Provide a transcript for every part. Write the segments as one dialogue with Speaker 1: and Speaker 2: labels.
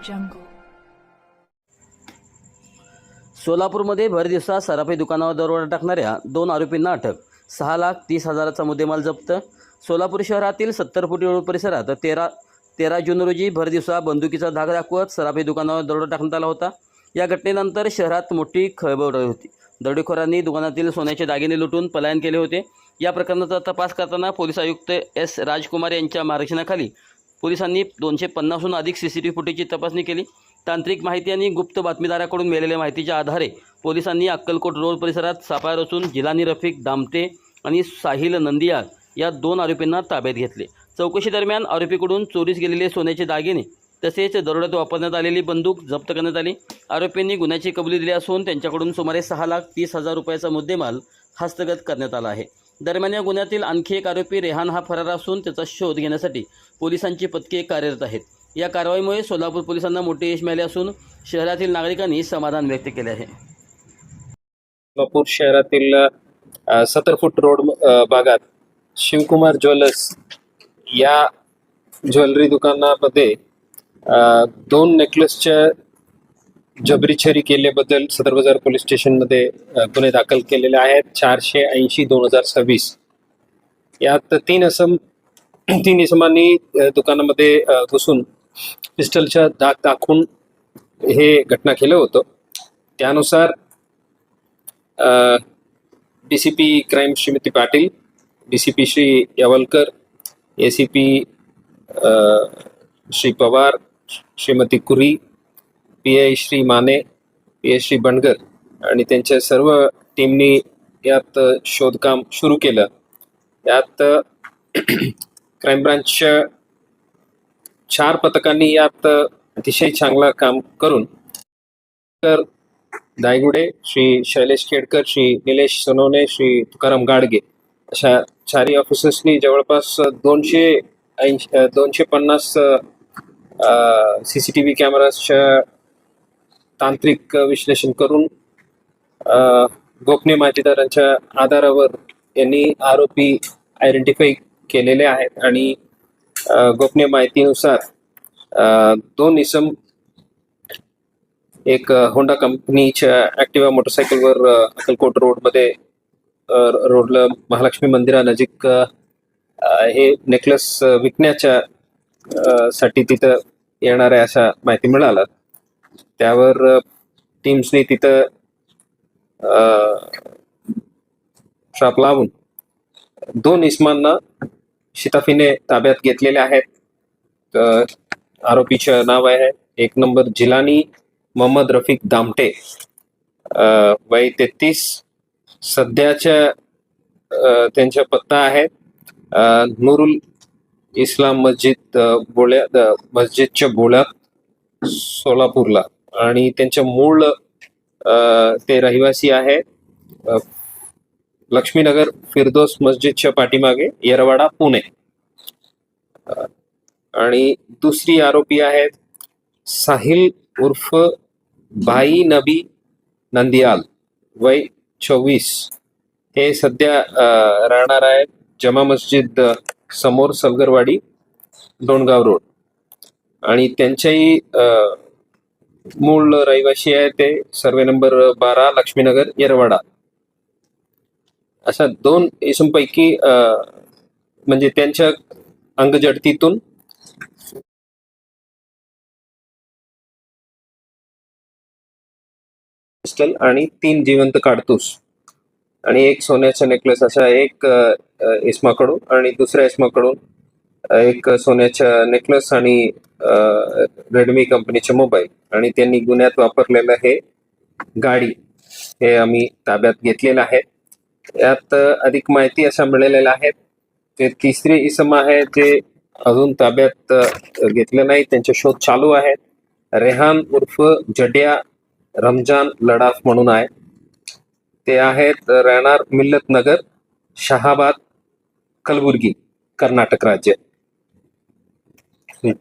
Speaker 1: jungle.
Speaker 2: सोलापूरमध्ये भर दिवसा सराफी दुकानावर दरोडा टाकणाऱ्या 2 आरोपींना अटक. 6,30,000चा मुद्देमाल जप्त. सोलापूर शहरातील 70 फुटी रोड परिसरात 13 जून रोजी भर दिवसा बंदुकीचा धाक दाखवत सराफी दुकानावर दरोडा टाकण्यात आला होता. या घटनेनंतर शहरात मोठी खळबळ उडाली होती. दरोडेखोरांनी दुकानातील सोन्याचे दागिने लुटून पलायन केले होते. या प्रकरणाचा तपास करताना पोलीस आयुक्त एस राजकुमार यांच्या मार्गदर्शनाखाली पोलिसांनी 250हून अधिक CCTV फुटेजची तपासणी केली. तांत्रिक माहिती आणि गुप्त बातमीदाराकडून मिळालेल्या माहितीच्या आधारे पोलिसांनी अक्कलकोट रोड परिसरात सापळा रचून जिलानी रफिक दामटे आणि साहिल नंदियाल या 2 आरोपींना ताब्यात घेतले. चौकशी दरम्यान आरोपीकडून चोरीस गेलेले सोन्याचे दागिने तसेच दरोड्यात वापरण्यात आलेली बंदूक जप्त करण्यात आली. आरोपींनी गुन्ह्याची कबुली दिली असून त्यांच्याकडून सुमारे 6,30,000 रुपयाचा मुद्देमाल हस्तगत करण्यात आला आहे. दरम्यान या गुन्ह्यातील आणखी एक आरोपी रेहान हा फरार असून त्याचा शोध घेण्यासाठी पोलिसांची पथके कार्यरत आहेत. या कारवाईमुळे सोलापूर पोलिसांना मोठे यश मिळाले असून शहरातील नागरिकांनी समाधान व्यक्त केले आहे.
Speaker 3: सोलापूर शहरातील 70 फूट रोड भागात शिवकुमार ज्वेलर्स या ज्वेलरी दुकानामध्ये 2 नेकलेसच्या जबरी छेरी केल्याबद्दल सदर बाजार पोलीस स्टेशनमध्ये गुन्हे दाखल केलेले आहेत. 480/2026 यात 3 इसमांनी दुकानामध्ये घुसून पिस्टलच्या दाग दाखवून हे घटना केलं होतं. त्यानुसार DCP crime Shrimati Patil, DCP Shri Yawalkar, ACP Shri Pawar, Shrimati कुरी, PI श्री माने, PI श्री बंडगर आणि त्यांच्या सर्व टीमनी यात शोधकाम सुरू केलं. यात क्राईम ब्रांचच्या 4 पथकांनी यात अतिशय चांगला काम करून तर दायगुडे, श्री शैलेश केडकर, श्री निलेश सोनवणे, श्री तुकाराम गाडगे अशा 4 ऑफिसर्सनी जवळपास 250 CCTV कॅमेराच्या तांत्रिक विश्लेषण करून गोपनीय माहितीदारांच्या आधारावर यांनी आरोपी आयडेंटिफाय केलेले आहेत आणि गोपनीय माहितीनुसार 2 इसम एक होंडा कंपनीच्या ॲक्टिवा मोटरसायकलवर अक्कलकोट रोडमध्ये रोडला महालक्ष्मी मंदिरानजीक हे नेकलेस विकण्याच्या साठी तिथं येणार आहे अशा माहिती मिळाला. त्यावर टीम्सनी तिथं ट्रॅप लावून 2 इसमांना शिताफीने ताब्यात घेतलेले आहेत. आरोपीचे नाव आहे 1 नंबर जिलानी मोहम्मद रफिक दामटे, वय 33. सध्याच्या त्यांचा पत्ता आहे नूरुल इस्लाम मस्जिदच्या बोळ्यात सोलापूरला आणि त्यांच्या मूळ ते रहिवासी आहे लक्ष्मीनगर फिरदोस मस्जिदच्या पाठीमागे येरवाडा पुणे. आणि दुसरी आरोपी आहेत साहिल उर्फ भाई नबी नंदियाल, वय 24. हे सध्या राहणार आहेत जमा मस्जिद समोर सलगरवाडी, डोणगाव रोड आणि त्यांच्याही मूळ रहिवासी आहे ते सर्वे नंबर 12 लक्ष्मीनगर येरवाडा. अशा 2 इसमपैकी म्हणजे त्यांच्या अंगजडतीतून पिस्टल आणि 3 जिवंत काडतूस आणि 1 सोन्याचा नेकलेस अशा एक इस्माकडून आणि दुसऱ्या इस्माकडून 1 सोन्याचा नेकलेस आणि रेडमी कंपनीचे मोबाईल आणि त्यांनी गुन्ह्यात वापरलेलं हे गाडी हे आम्ही ताब्यात घेतलेलं आहे. यात अधिक माहिती अशा मिळालेल्या आहेत. ते 3रे इसम आहे जे अजून ताब्यात घेतले नाही, त्यांचे शोध चालू आहेत. रेहान उर्फ जड्या रमजान लडाफ म्हणून आहे. ते आहेत राहणार मिल्लत नगर, शहाबाद, कलबुर्गी, कर्नाटक राज्य.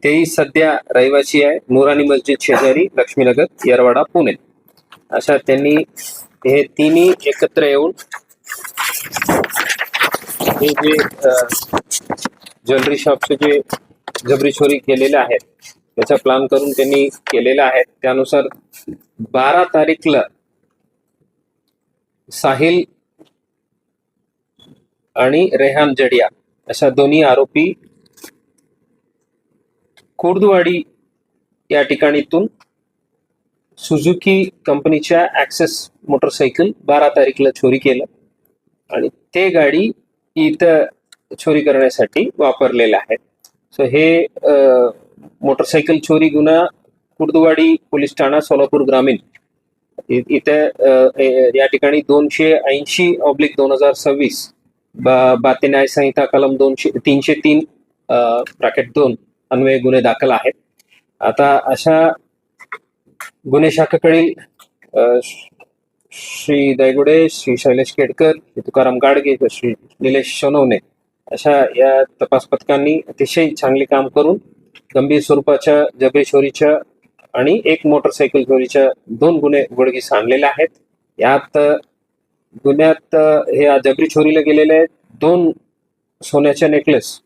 Speaker 3: तेही सध्या रहिवासी आहे नूरानी मस्जिद शेजारी लक्ष्मीनगर येरवाडा पुणे. अशा त्यांनी हे 3 एकत्र येऊन हे जे ज्वेलरी शॉपचे जे जबरी चोरी केलेले आहेत त्याचा प्लॅन करून त्यांनी केलेला आहे. त्यानुसार 12 तारीखला साहिल आणि रेहान जडिया अशा दोन्ही आरोपी कुर्डुवाडी या ठिकाणीतून सुझुकी कंपनीच्या ॲक्सेस मोटरसायकल 12 तारीखला चोरी केलं आणि ते गाडी इथं चोरी करण्यासाठी वापरलेलं आहे. सो हे मोटरसायकल चोरी गुन्हा कुर्डुवाडी पोलीस ठाणा सोलापूर ग्रामीण इथे या ठिकाणी 280/2026 भारतीय न्याय संहिता कलम 303 ब्रॅकेट 2 अन्वये गुन्हे दाखल आहेत. आता अशा गुन्हे शाखेकडील श्री दैगुडे, श्री शैलेश केडकर, श्री तुकाराम गाडगे, श्री निलेश सोनवणे अशा या तपास पथकांनी अतिशय चांगले काम करून गंभीर स्वरूपाच्या जबरी चोरीच्या आणि एक मोटरसायकल चोरीच्या 2 गुन्हे उघडकीस आणलेले आहेत. यात गुन्ह्यात हे जबरी चोरीला गेलेले 2 सोन्याच्या नेकलेस